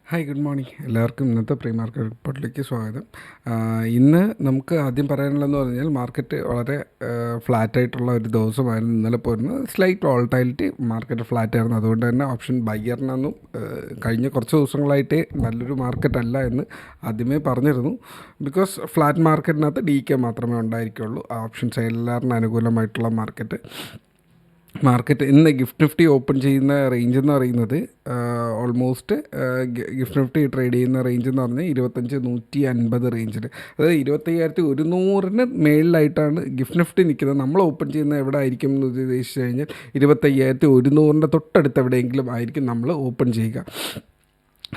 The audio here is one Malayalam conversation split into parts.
ഹായ് ഗുഡ് മോർണിംഗ് എല്ലാവർക്കും ഇന്നത്തെ പ്രീ മാർക്കറ്റ് റിപ്പോർട്ടിലേക്ക് സ്വാഗതം. ഇന്ന് നമുക്ക് ആദ്യം പറയാനുള്ളതെന്ന് പറഞ്ഞാൽ മാർക്കറ്റ് വളരെ ഫ്ലാറ്റായിട്ടുള്ള ഒരു ദിവസമായിരുന്നു ഇന്നലെ പോരുന്നത്. സ്ലൈറ്റ് വോളറ്റൈലിറ്റി, മാർക്കറ്റ് ഫ്ലാറ്റ് ആയിരുന്നു. അതുകൊണ്ട് തന്നെ ഓപ്ഷൻ ബയ്യറിനൊന്നും കഴിഞ്ഞ കുറച്ച് ദിവസങ്ങളായിട്ട് നല്ലൊരു മാർക്കറ്റ് അല്ല എന്ന് ആദ്യമേ പറഞ്ഞിരുന്നു. ബിക്കോസ് ഫ്ലാറ്റ് മാർക്കറ്റിനകത്ത് DK മാത്രമേ ഉണ്ടായിരിക്കുള്ളൂ. ഓപ്ഷൻ സെയിലറിന് അനുകൂലമായിട്ടുള്ള മാർക്കറ്റ് ഇന്ന് ഗിഫ്റ്റ് നിഫ്റ്റി ഓപ്പൺ ചെയ്യുന്ന റേഞ്ച് എന്ന് പറയുന്നത് ഓൾമോസ്റ്റ് ഗിഫ്റ്റ് നിഫ്റ്റി ട്രേഡ് ചെയ്യുന്ന റേഞ്ച് എന്ന് പറഞ്ഞാൽ 25,150 റേഞ്ചിൽ, അതായത് 25,100 മേളിലായിട്ടാണ് ഗിഫ്റ്റ് നിഫ്റ്റി നിൽക്കുന്നത്. നമ്മൾ ഓപ്പൺ ചെയ്യുന്ന എവിടെ ആയിരിക്കും എന്ന് ഉദ്ദേശിച്ച് കഴിഞ്ഞാൽ 25,100 തൊട്ടടുത്ത് എവിടെയെങ്കിലും ആയിരിക്കും നമ്മൾ ഓപ്പൺ ചെയ്യുക.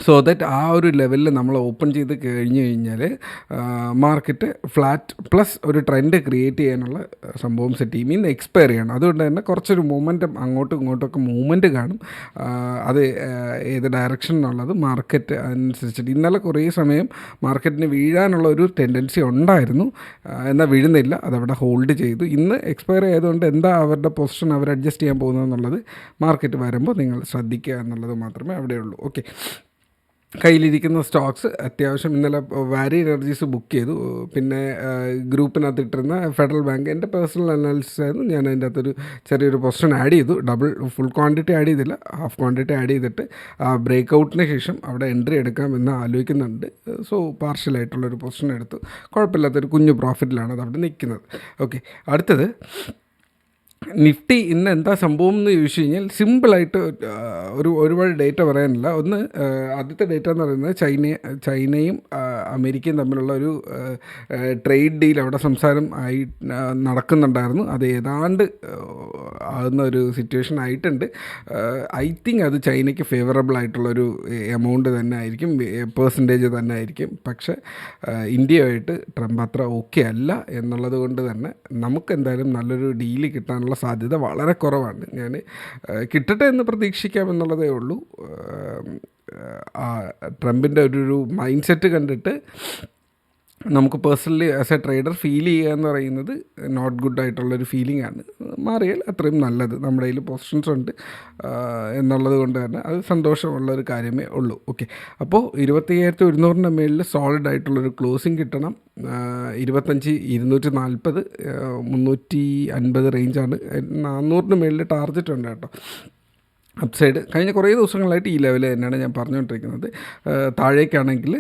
സോ ദാറ്റ് ആ ഒരു ലെവലിൽ നമ്മൾ ഓപ്പൺ ചെയ്ത് കഴിഞ്ഞ് കഴിഞ്ഞാൽ മാർക്കറ്റ് ഫ്ലാറ്റ് പ്ലസ് ഒരു ട്രെൻഡ് ക്രിയേറ്റ് ചെയ്യാനുള്ള സംഭവം സെറ്റ് ചെയ്യും. ഇന്ന് എക്സ്പയർ ചെയ്യണം. അതുകൊണ്ട് തന്നെ കുറച്ചൊരു മൂവ്മെൻറ്റും അങ്ങോട്ടും ഇങ്ങോട്ടൊക്കെ മൂവ്മെൻറ്റ് കാണും. അത് ഏത് ഡയറക്ഷൻ എന്നുള്ളത് മാർക്കറ്റ് അനുസരിച്ചിട്ട്. ഇന്നലെ കുറേ സമയം മാർക്കറ്റിന് വീഴാനുള്ള ഒരു ടെൻഡൻസി ഉണ്ടായിരുന്നു, എന്നാൽ വീഴുന്നില്ല, അതവിടെ ഹോൾഡ് ചെയ്തു. ഇന്ന് എക്സ്പയർ ആയതുകൊണ്ട് എന്താ അവരുടെ പൊസിഷൻ അവർ അഡ്ജസ്റ്റ് ചെയ്യാൻ പോകുന്നതെന്നുള്ളത് മാർക്കറ്റ് വരുമ്പോൾ നിങ്ങൾ ശ്രദ്ധിക്കുക എന്നുള്ളത് മാത്രമേ അവിടെയുള്ളൂ. ഓക്കെ, കയ്യിലിരിക്കുന്ന സ്റ്റോക്സ് അത്യാവശ്യം ഇന്നലെ വാരി എനർജീസ് ബുക്ക് ചെയ്തു. പിന്നെ ഗ്രൂപ്പിനകത്ത് ഇട്ടിരുന്ന ഫെഡറൽ ബാങ്ക് എൻ്റെ പേഴ്സണൽ അനാലിസിസ് ആയിരുന്നു. ഞാൻ അതിൻ്റെ അകത്തൊരു ചെറിയൊരു പൊസിഷൻ ആഡ് ചെയ്തു. ഫുൾ ക്വാണ്ടിറ്റി ആഡ് ചെയ്തില്ല, ഹാഫ് ക്വാണ്ടിറ്റി ആഡ് ചെയ്തിട്ട് ബ്രേക്ക് ഔട്ടിന് ശേഷം അവിടെ എൻട്രി എടുക്കാമെന്ന് ആലോചിക്കുന്നുണ്ട്. സോ പാർഷ്യലായിട്ടുള്ളൊരു പൊസിഷൻ എടുത്തു. കുഴപ്പമില്ലാത്തൊരു കുഞ്ഞു പ്രോഫിറ്റിലാണ് അത് അവിടെ നിൽക്കുന്നത്. ഓക്കെ, അടുത്തത് നിഫ്റ്റി ഇന്ന് എന്താ സംഭവം എന്ന് ചോദിച്ചു കഴിഞ്ഞാൽ സിമ്പിളായിട്ട് ഒരുപാട് ഡേറ്റ പറയാനില്ല. ഒന്ന്, ആദ്യത്തെ ഡേറ്റ എന്ന് പറയുന്നത് ചൈനയും അമേരിക്കയും തമ്മിലുള്ള ഒരു ട്രേഡ് ഡീൽ അവിടെ സംസാരം നടക്കുന്നുണ്ടായിരുന്നു. അത് ഏതാണ്ട് ആകുന്ന ഒരു സിറ്റുവേഷൻ ആയിട്ടുണ്ട്. ഐ തിങ്ക് അത് ചൈനയ്ക്ക് ഫേവറബിൾ ആയിട്ടുള്ളൊരു എമൗണ്ട് തന്നെ ആയിരിക്കും, പെർസെൻറ്റേജ് തന്നെ ആയിരിക്കും. പക്ഷേ ഇന്ത്യയുമായിട്ട് ട്രംപ് അത്ര ഓക്കെ അല്ല എന്നുള്ളത് കൊണ്ട് തന്നെ നമുക്ക് എന്തായാലും നല്ലൊരു ഡീല് കിട്ടാനുള്ള സാധ്യത വളരെ കുറവാണ്. ഞാൻ കിട്ടട്ടെ എന്ന് പ്രതീക്ഷിക്കാമെന്നുള്ളതേ ഉള്ളൂ. ട്രംപിൻ്റെ ഒരു മൈൻഡ് സെറ്റ് കണ്ടിട്ട് നമുക്ക് personally as A trader feel ചെയ്യുക എന്ന് പറയുന്നത് നോട്ട് ഗുഡ് ആയിട്ടുള്ളൊരു ഫീലിംഗ് ആണ്. മാറിയാൽ അത്രയും നല്ലത്. നമ്മുടെ കയ്യിൽ പൊസിഷൻസ് ഉണ്ട് എന്നുള്ളത് കൊണ്ട് തന്നെ അത് സന്തോഷമുള്ളൊരു കാര്യമേ ഉള്ളൂ. ഓക്കെ, അപ്പോൾ 25,100 മേളിൽ സോളിഡ് ആയിട്ടുള്ളൊരു ക്ലോസിങ് കിട്ടണം. 25,240 350 റേഞ്ചാണ്. 400 മേളിൽ ടാർജറ്റ് ഉണ്ട് കേട്ടോ. അപ്സൈഡ് കഴിഞ്ഞ കുറേ ദിവസങ്ങളായിട്ട് ഈ ലെവൽ തന്നെയാണ് ഞാൻ പറഞ്ഞുകൊണ്ടിരിക്കുന്നത്. താഴേക്കാണെങ്കിൽ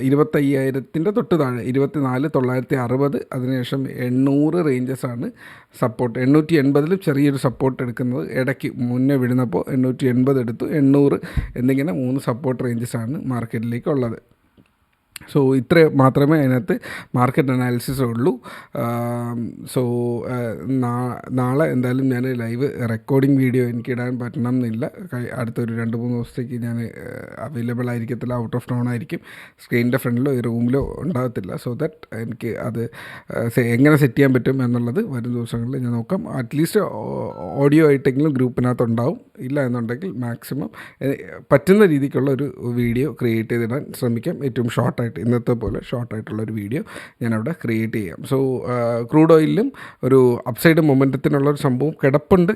25,000 തൊട്ട് താഴെ 24,960, അതിനുശേഷം 800 റേഞ്ചസാണ് സപ്പോർട്ട്. 880 ചെറിയൊരു സപ്പോർട്ട് എടുക്കുന്നത്, ഇടയ്ക്ക് മുന്നേ വിടുന്നപ്പോൾ 880 എടുത്തു, 800 എന്നിങ്ങനെ 3 സപ്പോർട്ട് റേഞ്ചസാണ് മാർക്കറ്റിലേക്കുള്ളത്. സോ ഇത്ര മാത്രമേ അതിനകത്ത് മാർക്കറ്റ് അനാലിസിസ് ഉള്ളൂ. സോ നാളെ എന്തായാലും ഞാൻ ലൈവ് റെക്കോർഡിംഗ് വീഡിയോ എനിക്ക് ഇടാൻ പറ്റണം എന്നില്ല. അടുത്തൊരു 2-3 ദിവസത്തേക്ക് ഞാൻ അവൈലബിൾ ആയിരിക്കത്തില്ല, ഔട്ട് ഓഫ് ടൗൺ ആയിരിക്കും. സ്ക്രീനിൻ്റെ ഫ്രണ്ടിലോ റൂമിലോ ഉണ്ടാകത്തില്ല. സോ ദാറ്റ് എനിക്ക് അത് എങ്ങനെ സെറ്റ് ചെയ്യാൻ പറ്റും എന്നുള്ളത് വരും ദിവസങ്ങളിൽ ഞാൻ നോക്കാം. അറ്റ്ലീസ്റ്റ് ഓഡിയോ ആയിട്ടെങ്കിലും ഗ്രൂപ്പിനകത്ത് ഉണ്ടാവും. ഇല്ല എന്നുണ്ടെങ്കിൽ മാക്സിമം പറ്റുന്ന രീതിക്കുള്ള ഒരു വീഡിയോ ക്രിയേറ്റ് ചെയ്തിടാൻ ശ്രമിക്കാം. ഏറ്റവും ഷോർട്ടായിട്ട്, ഇന്നത്തെ പോലെ ഷോർട്ടായിട്ടുള്ളൊരു വീഡിയോ ഞാനവിടെ ക്രിയേറ്റ് ചെയ്യാം. സോ ക്രൂഡ് ഓയിലിലും ഒരു അപ്സൈഡ് മൊമെൻറ്റത്തിനുള്ളൊരു സംഭവം കിടപ്പുണ്ട്.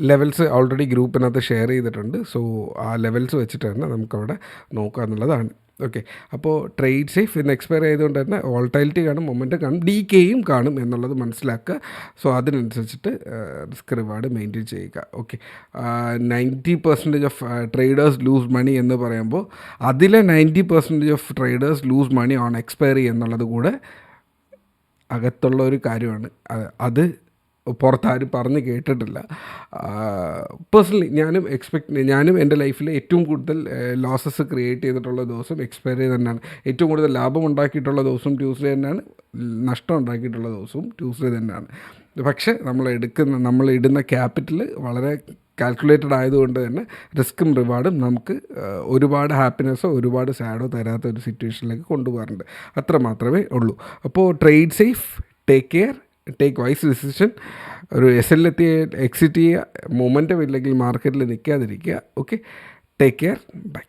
ലെവൽസ് ഓൾറെഡി ഗ്രൂപ്പിനകത്ത് ഷെയർ ചെയ്തിട്ടുണ്ട്. സോ ആ ലെവൽസ് വെച്ചിട്ട് തന്നെ നമുക്കവിടെ നോക്കുക എന്നുള്ളതാണ്. ഓക്കെ, അപ്പോൾ ട്രേഡ് സേഫ്. ഇന്ന് എക്സ്പയർ ചെയ്തുകൊണ്ട് തന്നെ വോളറ്റൈലിറ്റി കാണും, മൊമെൻറ്റ് കാണും, DKയും കാണും എന്നുള്ളത് മനസ്സിലാക്കുക. സോ അതിനനുസരിച്ചിട്ട് റിസ്ക് റിവാർഡ് മെയിൻറ്റെയിൻ ചെയ്യുക. Okay, 90% of traders lose money എന്ന് പറയുമ്പോൾ അതിലെ 90% of traders lose money on expiry എന്നുള്ളത് കൂടെ അകത്തുള്ള ഒരു കാര്യമാണ്. അത് പുറത്താരും പറഞ്ഞ് കേട്ടിട്ടില്ല. പേഴ്സണലി ഞാനും എൻ്റെ ലൈഫിൽ ഏറ്റവും കൂടുതൽ ലോസസ് ക്രിയേറ്റ് ചെയ്തിട്ടുള്ള ദിവസം എക്സ്പയറി തന്നെയാണ്. ഏറ്റവും കൂടുതൽ ലാഭം ഉണ്ടാക്കിയിട്ടുള്ള ദിവസവും ട്യൂസ്ഡേ തന്നെയാണ്, നഷ്ടം ഉണ്ടാക്കിയിട്ടുള്ള ദിവസവും ട്യൂസ്ഡേ തന്നെയാണ്. പക്ഷേ നമ്മൾ ഇടുന്ന ക്യാപിറ്റൽ വളരെ കാൽക്കുലേറ്റഡ് ആയതുകൊണ്ട് തന്നെ റിസ്ക്കും റിവാർഡും നമുക്ക് ഒരുപാട് ഹാപ്പിനെസ്സോ ഒരുപാട് സാഡോ തരാത്ത ഒരു സിറ്റുവേഷനിലേക്ക് കൊണ്ടുപോകാറുണ്ട്. അത്ര മാത്രമേ ഉള്ളൂ. അപ്പോൾ trade safe, take care, take wise decision. ഒരു SL എക്സിറ്റ് ചെയ്യുക, മൊമെൻറ്റം ഇല്ലെങ്കിൽ മാർക്കറ്റിൽ നിൽക്കാതിരിക്കുക. Okay, take care, by.